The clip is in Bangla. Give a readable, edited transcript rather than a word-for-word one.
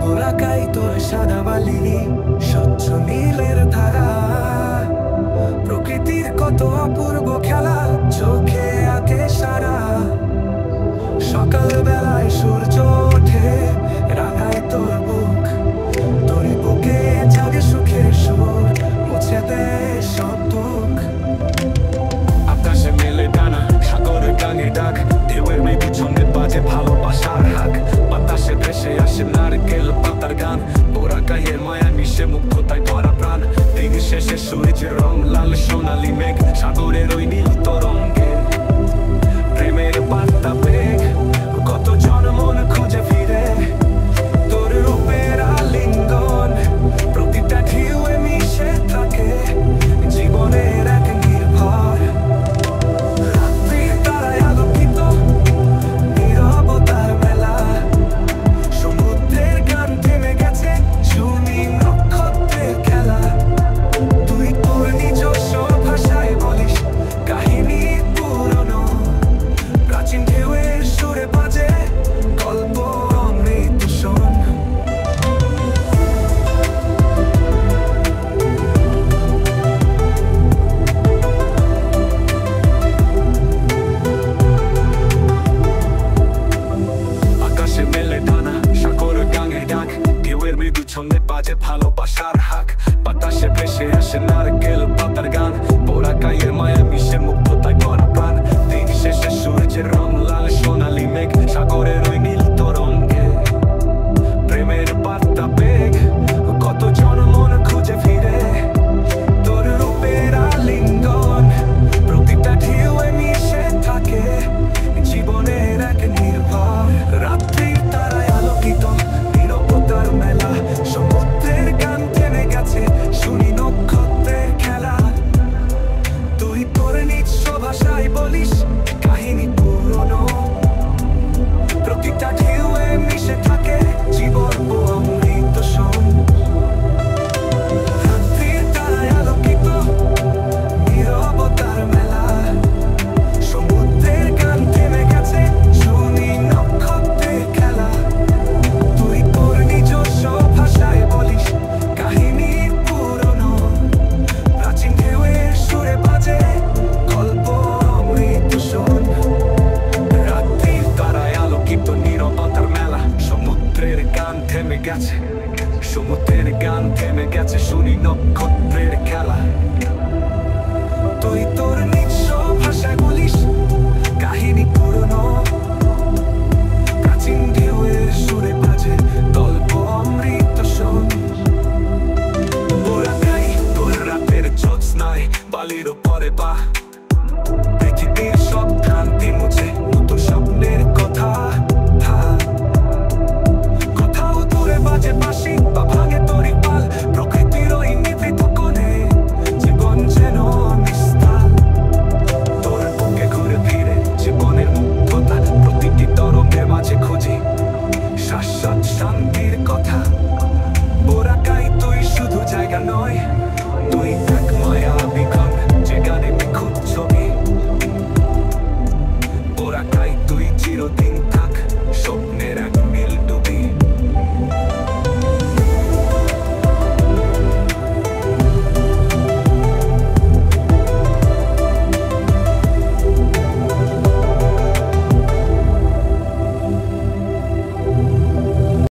ওরাকাই তোর সাদা বালি, স্বচ্ছ নীলের ধারা। প্রকৃতির কত অপূর্ব খেলা চোখে আঁকে সারা। সকাল বেলায় সূর্য ওঠে, রাঙায় তোর বুক, তোর বুকে জাগে সুখের সুর, মুছে দেয় সব দুঃখ। আকাশে মেলে ডানা, সাগরে গানে ডাক, ঢেউয়ের মেঘে ছন্দে বাজে ভালোবাসার হাক। বাতাসে ভেসে আসে নারকেল পাতার গান, ওরাকাইয়ের মায়া মিশে মুগ্ধতায় ভরা প্রাণ। দিন শেষে সূর্যের রং লাল সোনালি মেঘ, সাগরের ওই নীল তরঙ্গে প্রেমের বার্তা বেগ। কত জনমন খুঁজে ফিরে তোর রূপের আলিঙ্গন, প্রতিটা ঢেউয়ে মিশে থাকে জীবনের এক নির্ভর। রাত্রির তারায় আলোকিত নীরবতার মেলা, সমুদ্রের গান থেমে গেছে, শুনি নক্ষত্রের খেলা। তুই তোর নিজস্ব ভাষায় বলিস কাহিনী পুরনো, প্রাচীন ঢেউয়ের সুরে বাজে গল্প অমৃত শোন। আকাশে মেলে ডানা, সাগরে গানের ডাক, ঢেউয়ের মৃদু ছন্দে বাজে ভালোবাসার হাক। বাতাসে ভেসে আসে নারকেল পাতার গান, ওরাকাইয়ের মায়া মিশে মুগ্ধতায় ভরা প্রাণ। দিন শেষে সূর্যের রং লাল সোনালি মেঘ, সাগরের ওই নীল তরঙ্গে প্রেমের বার্তা বেগ। কত জনমন খুঁজে ফিরে তোর রূপের আলিঙ্গন, প্রতিটা ঢেউয়ে মিশে থাকে জীবনের এক নির্ভর। রাত্রির তারায় আলোকিত নীরবতার মেলা, সমুদ্রের গান থেমে গেছে, শুনি নক্ষত্রের খেলা। তুই তোর নিজস্ব ভাষায় বলিস কাহিনী পুরনো, প্রতিটা ঢেউয়ে মিশে থাকে জীবন অমৃত শোন। রাত্রির তারায় আলোকিত নীরবতার মেলা, সমুদ্রের গান থেমে গেছে, শুনি নক্ষত্রের খেলা। তুই তোর নিজস্ব ভাষায় বলিস কাহিনী পুরনো, প্রাচীন ঢেউয়ের সুরে বাজে গল্প অমৃত শোন। রাত্রির তারায় আলোকিত নীরবতার মেলা, সমুদ্রের গান থেমে গেছে, সমুদ্রের গান থেমে গেছে, শুনি নক্ষত্রের খেলা। তুই তোর নিজস্ব ভাষায় বলিস কাহিনী পুরনো, প্রাচীন ঢেউয়ের সুরে বাজে গল্প অমৃত শোন। ওরাকাই তোর রাতের জ্যোৎস্নায় বালির উপরে বাহ, পৃথিবীর সব ভ্রান্তি মুছে নতুন স্বপ্নের কথা। কোথাও দূরে বাজে বাঁশি বা ভাঙে তরি পাল, প্রকৃতির ওই নিভৃত কোণে জীবন যেন নিস্তার। তোর বুকে ঘুরে ফিরে জীবনের মুগ্ধতা, প্রতিটি তরঙ্গের মাঝে খুঁজি শাশ্বত শান্তির কথা। ওরাকাই তুই শুধু জায়গা নয়,